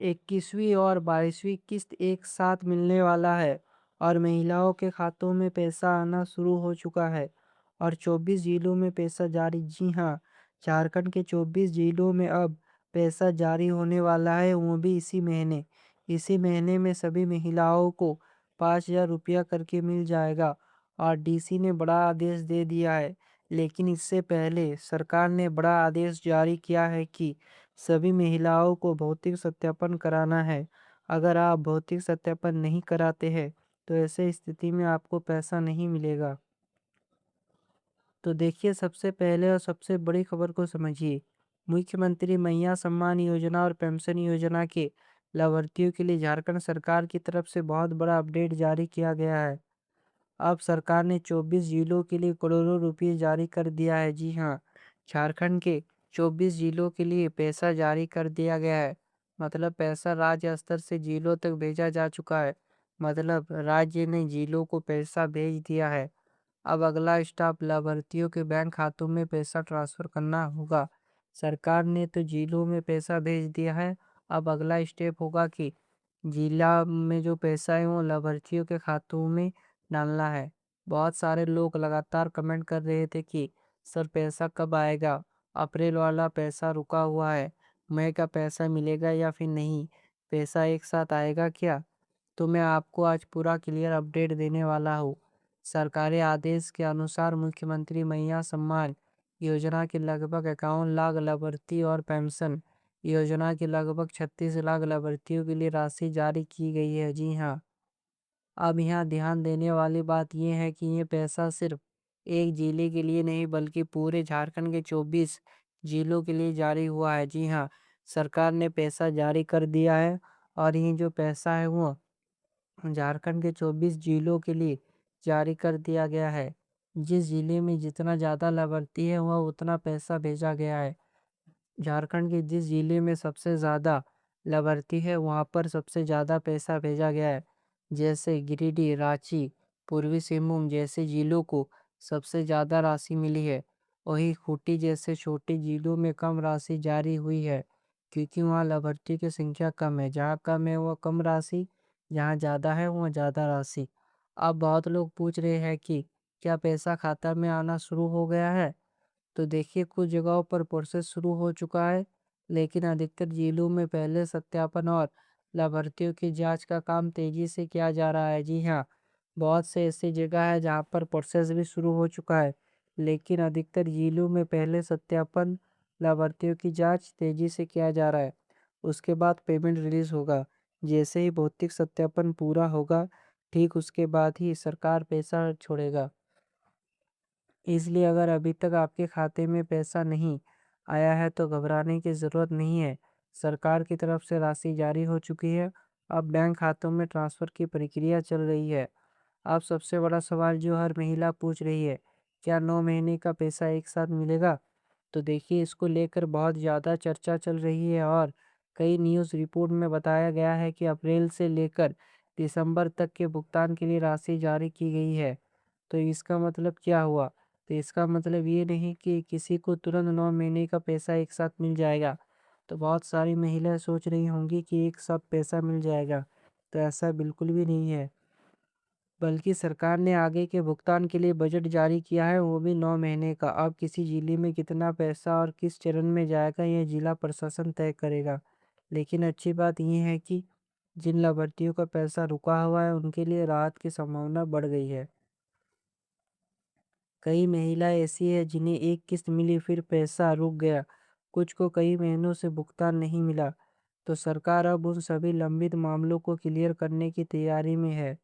21वीं और 22वीं किस्त एक साथ मिलने वाला है और महिलाओं के खातों में पैसा आना शुरू हो चुका है और 24 जिलों में पैसा जारी। जी हाँ, झारखंड के 24 जिलों में अब पैसा जारी होने वाला है, वो भी इसी महीने में सभी महिलाओं को 5,000 रुपया करके मिल जाएगा और डीसी ने बड़ा आदेश दे दिया है। लेकिन इससे पहले सरकार ने बड़ा आदेश जारी किया है कि सभी महिलाओं को भौतिक सत्यापन कराना है। अगर आप भौतिक सत्यापन नहीं कराते हैं तो ऐसे स्थिति में आपको पैसा नहीं मिलेगा। तो देखिए, सबसे पहले और सबसे बड़ी खबर को समझिए। मुख्यमंत्री मैया सम्मान योजना और पेंशन योजना के लाभार्थियों के लिए झारखंड सरकार की तरफ से बहुत बड़ा अपडेट जारी किया गया है। अब सरकार ने 24 जिलों के लिए करोड़ों रुपए जारी कर दिया है। जी हाँ, झारखंड के 24 जिलों के लिए पैसा जारी कर दिया गया है। मतलब पैसा राज्य स्तर से जिलों तक भेजा जा चुका है। मतलब राज्य ने जिलों को पैसा भेज दिया है। अब अगला स्टेप लाभार्थियों के बैंक खातों में पैसा ट्रांसफर करना होगा। सरकार ने तो जिलों में पैसा भेज दिया है। अब अगला स्टेप होगा कि जिला में जो पैसा है वो लाभार्थियों के खातों में डालना है। बहुत सारे लोग लगातार कमेंट कर रहे थे कि सर पैसा कब आएगा, अप्रैल वाला पैसा रुका हुआ है, मई का पैसा मिलेगा या फिर नहीं, पैसा एक साथ आएगा क्या? तो मैं आपको आज पूरा क्लियर अपडेट देने वाला हूँ। सरकारी आदेश के अनुसार मुख्यमंत्री मैया सम्मान योजना के लगभग 51 लाख लाभार्थी और पेंशन योजना के लगभग 36 लाख लाभार्थियों के लिए राशि जारी की गई है। जी हाँ, अब यहाँ ध्यान देने वाली बात यह है कि ये पैसा सिर्फ एक जिले के लिए नहीं बल्कि पूरे झारखंड के 24 जिलों के लिए जारी हुआ है। जी हाँ, सरकार ने पैसा जारी कर दिया है और ये जो पैसा है वो झारखंड के 24 जिलों के लिए जारी कर दिया गया है। जिस जिले में जितना ज़्यादा लाभार्थी है वह उतना पैसा भेजा गया है। झारखंड के जिस जिले में सबसे ज़्यादा लाभार्थी है वहाँ पर सबसे ज़्यादा पैसा भेजा गया है। जैसे गिरिडीह, रांची, पूर्वी सिंहभूम जैसे जिलों को सबसे ज़्यादा राशि मिली है। वहीं खूंटी जैसे छोटे जिलों में कम राशि जारी हुई है क्योंकि वहाँ लाभार्थी की संख्या कम है। जहाँ कम है वह कम राशि, जहाँ ज़्यादा है वह ज़्यादा राशि। अब बहुत लोग पूछ रहे हैं कि क्या पैसा खाता में आना शुरू हो गया है? तो देखिए, कुछ जगहों पर प्रोसेस शुरू हो चुका है, लेकिन अधिकतर जिलों में पहले सत्यापन और लाभार्थियों की जांच का काम तेजी से किया जा रहा है। जी हाँ, बहुत से ऐसी जगह है जहां पर प्रोसेस भी शुरू हो चुका है, लेकिन अधिकतर जिलों में पहले सत्यापन, लाभार्थियों की जांच तेजी से किया जा रहा है। उसके बाद पेमेंट रिलीज होगा। जैसे ही भौतिक सत्यापन पूरा होगा, ठीक उसके बाद ही सरकार पैसा छोड़ेगा। इसलिए अगर अभी तक आपके खाते में पैसा नहीं आया है तो घबराने की ज़रूरत नहीं है। सरकार की तरफ से राशि जारी हो चुकी है। अब बैंक खातों में ट्रांसफ़र की प्रक्रिया चल रही है। अब सबसे बड़ा सवाल जो हर महिला पूछ रही है, क्या 9 महीने का पैसा एक साथ मिलेगा? तो देखिए, इसको लेकर बहुत ज़्यादा चर्चा चल रही है और कई न्यूज़ रिपोर्ट में बताया गया है कि अप्रैल से लेकर दिसंबर तक के भुगतान के लिए राशि जारी की गई है। तो इसका मतलब क्या हुआ? तो इसका मतलब ये नहीं कि किसी को तुरंत 9 महीने का पैसा एक साथ मिल जाएगा। तो बहुत सारी महिलाएं सोच रही होंगी कि एक साथ पैसा मिल जाएगा, तो ऐसा बिल्कुल भी नहीं है। बल्कि सरकार ने आगे के भुगतान के लिए बजट जारी किया है, वो भी 9 महीने का। अब किसी जिले में कितना पैसा और किस चरण में जाएगा यह जिला प्रशासन तय करेगा। लेकिन अच्छी बात यह है कि जिन लाभार्थियों का पैसा रुका हुआ है उनके लिए राहत की संभावना बढ़ गई है। कई महिलाएं ऐसी है जिन्हें एक किस्त मिली फिर पैसा रुक गया, कुछ को कई महीनों से भुगतान नहीं मिला। तो सरकार अब उन सभी लंबित मामलों को क्लियर करने की तैयारी में है।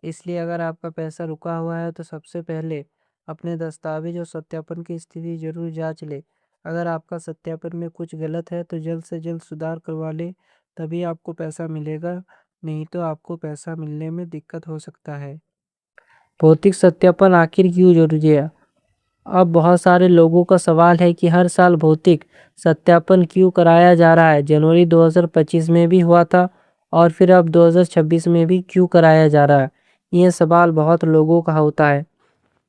इसलिए अगर आपका पैसा रुका हुआ है तो सबसे पहले अपने दस्तावेज और सत्यापन की स्थिति जरूर जांच ले। अगर आपका सत्यापन में कुछ गलत है तो जल्द से जल्द सुधार करवा ले, तभी आपको पैसा मिलेगा, नहीं तो आपको पैसा मिलने में दिक्कत हो सकता है। भौतिक सत्यापन आखिर क्यों जरूरी है? अब बहुत सारे लोगों का सवाल है कि हर साल भौतिक सत्यापन क्यों कराया जा रहा है। जनवरी 2025 में भी हुआ था और फिर अब 2026 में भी क्यों कराया जा रहा है, ये सवाल बहुत लोगों का होता है।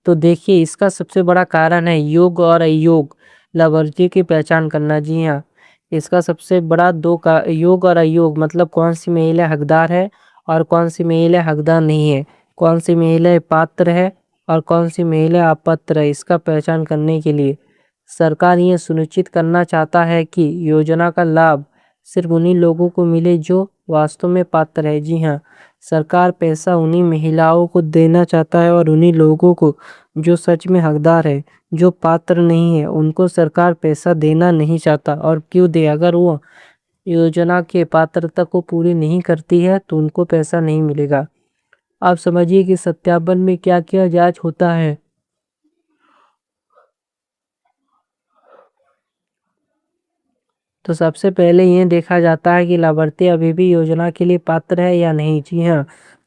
तो देखिए, इसका सबसे बड़ा कारण है योग और अयोग लाभार्थियों की पहचान करना। जी हाँ, इसका सबसे बड़ा दो का योग और अयोग, मतलब कौन सी महिला हकदार है और कौन सी महिला हकदार नहीं है, कौन सी महिला पात्र है और कौन सी महिला अपात्र है, इसका पहचान करने के लिए सरकार ये सुनिश्चित करना चाहता है कि योजना का लाभ सिर्फ उन्हीं लोगों को मिले जो वास्तव में पात्र है। जी हाँ, सरकार पैसा उन्हीं महिलाओं को देना चाहता है और उन्हीं लोगों को जो सच में हकदार है। जो पात्र नहीं है उनको सरकार पैसा देना नहीं चाहता, और क्यों दे, अगर वो योजना के पात्रता को पूरी नहीं करती है तो उनको पैसा नहीं मिलेगा। आप समझिए कि सत्यापन में क्या क्या जांच होता है। तो सबसे पहले ये देखा जाता है कि लाभार्थी अभी भी योजना के लिए पात्र है या नहीं। जी हाँ,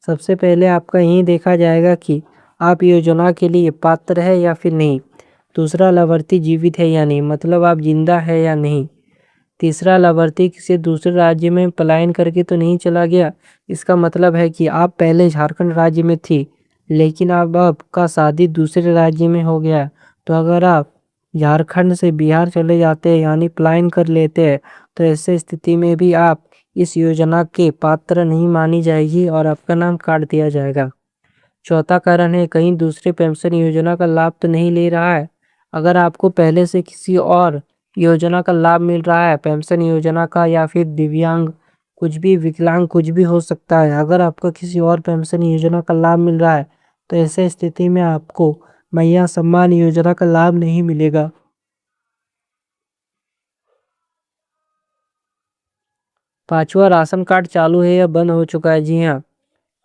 सबसे पहले आपका यही देखा जाएगा कि आप योजना के लिए पात्र है या फिर नहीं। दूसरा, लाभार्थी जीवित है या नहीं, मतलब आप जिंदा है या नहीं। तीसरा, लाभार्थी किसी दूसरे राज्य में पलायन करके तो नहीं चला गया। इसका मतलब है कि आप पहले झारखंड राज्य में थी, लेकिन अब आपका शादी दूसरे राज्य में हो गया। तो अगर आप झारखंड से बिहार चले जाते हैं, यानी पलायन कर लेते हैं, तो ऐसे स्थिति में भी आप इस योजना के पात्र नहीं मानी जाएगी और आपका नाम काट दिया जाएगा। चौथा कारण है, कहीं दूसरे पेंशन योजना का लाभ तो नहीं ले रहा है। अगर आपको पहले से किसी और योजना का लाभ मिल रहा है, पेंशन योजना का या फिर दिव्यांग, कुछ भी, विकलांग, कुछ भी हो सकता है, अगर आपको किसी और पेंशन योजना का लाभ मिल रहा है तो ऐसे स्थिति में आपको मैया सम्मान योजना का लाभ नहीं मिलेगा। पांचवा, राशन कार्ड चालू है या बंद हो चुका है। जी हाँ,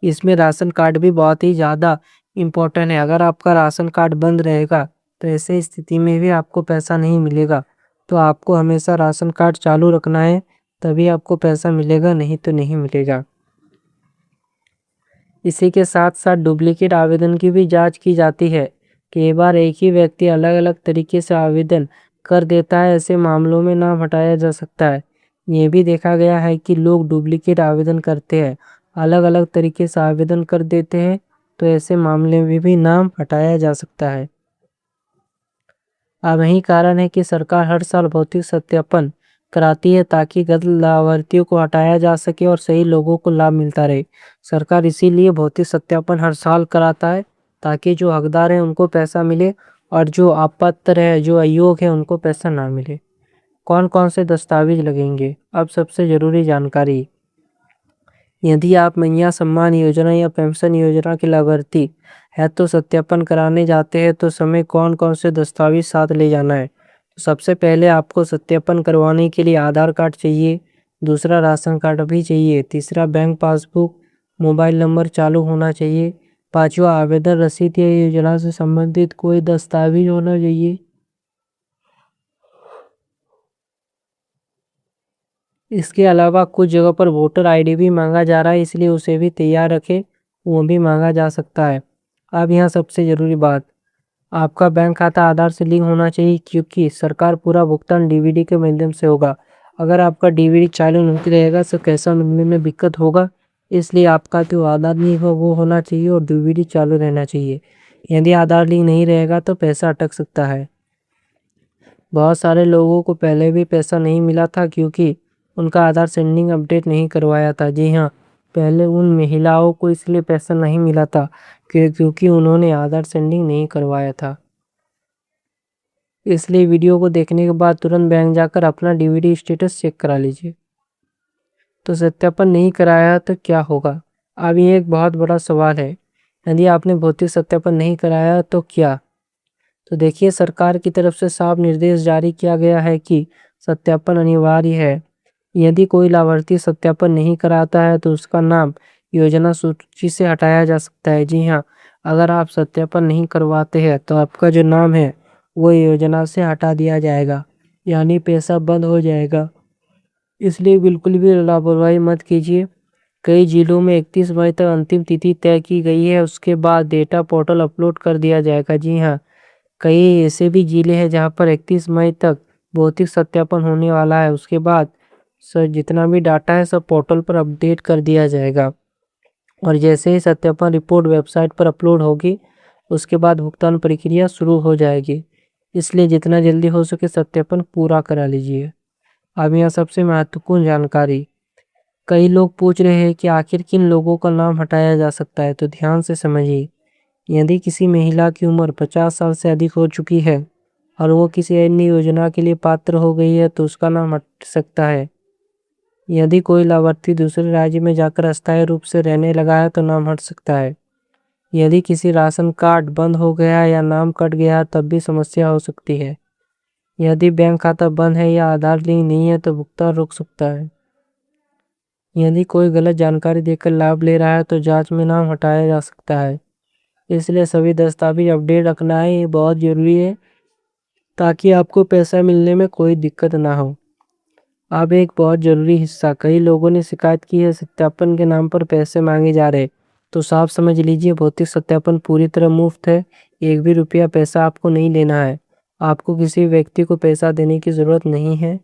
इसमें राशन कार्ड भी बहुत ही ज़्यादा इम्पोर्टेंट है। अगर आपका राशन कार्ड बंद रहेगा तो ऐसे स्थिति में भी आपको पैसा नहीं मिलेगा। तो आपको हमेशा राशन कार्ड चालू रखना है, तभी आपको पैसा मिलेगा, नहीं तो नहीं मिलेगा। इसी के साथ साथ डुप्लीकेट आवेदन की भी जांच की जाती है। कई बार एक ही व्यक्ति अलग अलग तरीके से आवेदन कर देता है, ऐसे मामलों में नाम हटाया जा सकता है। ये भी देखा गया है कि लोग डुप्लीकेट आवेदन करते हैं, अलग अलग तरीके से आवेदन कर देते हैं, तो ऐसे मामले में भी नाम हटाया जा सकता है। अब यही कारण है कि सरकार हर साल भौतिक सत्यापन कराती है ताकि गलत लाभार्थियों को हटाया जा सके और सही लोगों को लाभ मिलता रहे। सरकार इसीलिए भौतिक सत्यापन हर साल कराता है ताकि जो हकदार हैं उनको पैसा मिले और जो अपात्र है, जो अयोग्य है, उनको पैसा ना मिले। कौन कौन से दस्तावेज लगेंगे, अब सबसे ज़रूरी जानकारी। यदि आप मैया सम्मान योजना या पेंशन योजना के लाभार्थी है तो सत्यापन कराने जाते हैं तो समय कौन कौन से दस्तावेज साथ ले जाना है। तो सबसे पहले आपको सत्यापन करवाने के लिए आधार कार्ड चाहिए, दूसरा राशन कार्ड भी चाहिए, तीसरा बैंक पासबुक, मोबाइल नंबर चालू होना चाहिए, पांचवा आवेदन रसीद या योजना से संबंधित कोई दस्तावेज होना चाहिए। इसके अलावा कुछ जगह पर वोटर आईडी भी मांगा जा रहा है, इसलिए उसे भी तैयार रखें, वो भी मांगा जा सकता है। अब यहाँ सबसे ज़रूरी बात, आपका बैंक खाता आधार से लिंक होना चाहिए, क्योंकि सरकार पूरा भुगतान डीवीडी के माध्यम से होगा। अगर आपका डीवीडी चालू नहीं रहेगा तो कैसा मिलने में दिक्कत होगा, इसलिए आपका जो आधार लिंक हो वो होना चाहिए और डीवीडी चालू रहना चाहिए। यदि आधार लिंक नहीं रहेगा तो पैसा अटक सकता है। बहुत सारे लोगों को पहले भी पैसा नहीं मिला था क्योंकि उनका आधार सेंडिंग अपडेट नहीं करवाया था। जी हाँ, पहले उन महिलाओं को इसलिए पैसा नहीं मिला था क्योंकि उन्होंने आधार सेंडिंग नहीं करवाया था। इसलिए वीडियो को देखने के बाद तुरंत बैंक जाकर अपना डीवीडी स्टेटस चेक करा लीजिए। तो सत्यापन नहीं कराया तो क्या होगा, अब ये एक बहुत बड़ा सवाल है। यदि आपने भौतिक सत्यापन नहीं कराया तो क्या। तो देखिए, सरकार की तरफ से साफ निर्देश जारी किया गया है कि सत्यापन अनिवार्य है। यदि कोई लाभार्थी सत्यापन नहीं कराता है तो उसका नाम योजना सूची से हटाया जा सकता है। जी हाँ, अगर आप सत्यापन नहीं करवाते हैं तो आपका जो नाम है वो योजना से हटा दिया जाएगा, यानी पैसा बंद हो जाएगा। इसलिए बिल्कुल भी लापरवाही मत कीजिए। कई जिलों में 31 मई तक अंतिम तिथि तय की गई है, उसके बाद डेटा पोर्टल अपलोड कर दिया जाएगा। जी हाँ, कई ऐसे भी जिले हैं जहां पर 31 मई तक भौतिक सत्यापन होने वाला है। उसके बाद सर जितना भी डाटा है सब पोर्टल पर अपडेट कर दिया जाएगा, और जैसे ही सत्यापन रिपोर्ट वेबसाइट पर अपलोड होगी उसके बाद भुगतान प्रक्रिया शुरू हो जाएगी। इसलिए जितना जल्दी हो सके सत्यापन पूरा करा लीजिए। अब यहाँ सबसे महत्वपूर्ण जानकारी। कई लोग पूछ रहे हैं कि आखिर किन लोगों का नाम हटाया जा सकता है, तो ध्यान से समझिए। यदि किसी महिला की उम्र 50 साल से अधिक हो चुकी है और वो किसी अन्य योजना के लिए पात्र हो गई है, तो उसका नाम हट सकता है। यदि कोई लाभार्थी दूसरे राज्य में जाकर अस्थायी रूप से रहने लगा है, तो नाम हट सकता है। यदि किसी राशन कार्ड बंद हो गया या नाम कट गया, तब भी समस्या हो सकती है। यदि बैंक खाता बंद है या आधार लिंक नहीं है, तो भुगतान रुक सकता है। यदि कोई गलत जानकारी देकर लाभ ले रहा है, तो जांच में नाम हटाया जा सकता है। इसलिए सभी दस्तावेज अपडेट रखना है, ये बहुत ज़रूरी है, ताकि आपको पैसा मिलने में कोई दिक्कत ना हो। अब एक बहुत ज़रूरी हिस्सा, कई लोगों ने शिकायत की है सत्यापन के नाम पर पैसे मांगे जा रहे। तो साफ समझ लीजिए, भौतिक सत्यापन पूरी तरह मुफ्त है। एक भी रुपया पैसा आपको नहीं लेना है। आपको किसी व्यक्ति को पैसा देने की ज़रूरत नहीं है।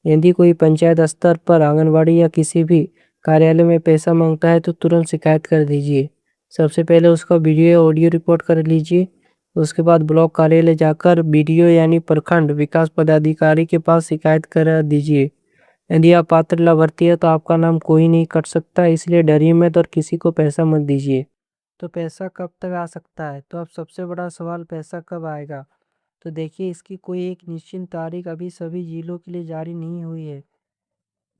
यदि कोई पंचायत स्तर पर, आंगनबाड़ी या किसी भी कार्यालय में पैसा मांगता है, तो तुरंत शिकायत कर दीजिए। सबसे पहले उसका वीडियो या ऑडियो रिकॉर्ड कर लीजिए। उसके बाद ब्लॉक कार्यालय जाकर बीडीओ यानी प्रखंड विकास पदाधिकारी के पास शिकायत करा दीजिए। यदि आप पात्र लाभार्थी है, तो आपका नाम कोई नहीं कट सकता, इसलिए डरिए मत और किसी को पैसा मत दीजिए। तो पैसा कब तक आ सकता है? तो अब सबसे बड़ा सवाल, पैसा कब आएगा? तो देखिए, इसकी कोई एक निश्चित तारीख अभी सभी जिलों के लिए जारी नहीं हुई है।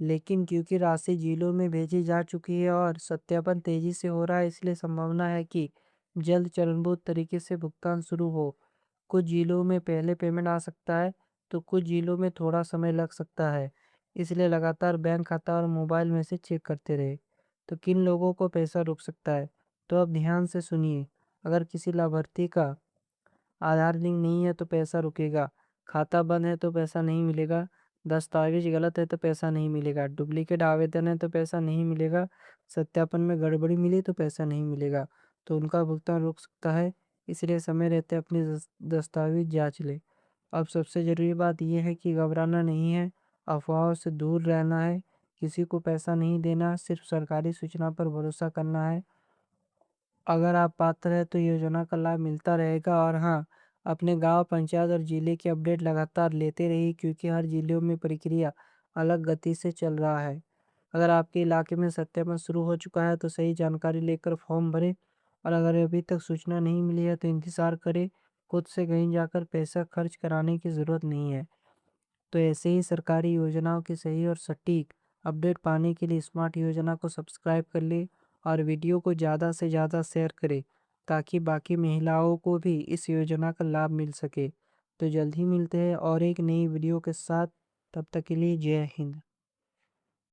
लेकिन क्योंकि राशि जिलों में भेजी जा चुकी है और सत्यापन तेजी से हो रहा है, इसलिए संभावना है कि जल्द चरणबद्ध तरीके से भुगतान शुरू हो। कुछ जिलों में पहले पेमेंट आ सकता है, तो कुछ जिलों में थोड़ा समय लग सकता है। इसलिए लगातार बैंक खाता और मोबाइल मैसेज चेक करते रहे। तो किन लोगों को पैसा रुक सकता है? तो अब ध्यान से सुनिए। अगर किसी लाभार्थी का आधार लिंक नहीं है, तो पैसा रुकेगा। खाता बंद है, तो पैसा नहीं मिलेगा। दस्तावेज गलत है, तो पैसा नहीं मिलेगा। डुप्लीकेट आवेदन है, तो पैसा नहीं मिलेगा। सत्यापन में गड़बड़ी मिली, तो पैसा नहीं मिलेगा। तो उनका भुगतान रुक सकता है। इसलिए समय रहते अपने दस्तावेज जांच ले। अब सबसे ज़रूरी बात यह है कि घबराना नहीं है, अफवाहों से दूर रहना है, किसी को पैसा नहीं देना, सिर्फ सरकारी सूचना पर भरोसा करना है। अगर आप पात्र हैं, तो योजना का लाभ मिलता रहेगा। और हाँ, अपने गांव, पंचायत और जिले की अपडेट लगातार लेते रहिए, क्योंकि हर जिले में प्रक्रिया अलग गति से चल रहा है। अगर आपके इलाके में सत्यापन शुरू हो चुका है, तो सही जानकारी लेकर फॉर्म भरें। और अगर अभी तक सूचना नहीं मिली है, तो इंतज़ार करें। खुद से कहीं जाकर पैसा खर्च कराने की ज़रूरत नहीं है। तो ऐसे ही सरकारी योजनाओं की सही और सटीक अपडेट पाने के लिए स्मार्ट योजना को सब्सक्राइब कर ले और वीडियो को ज़्यादा से ज़्यादा शेयर करें, ताकि बाकी महिलाओं को भी इस योजना का लाभ मिल सके। तो जल्द ही मिलते हैं और एक नई वीडियो के साथ। तब तक के लिए जय हिंद।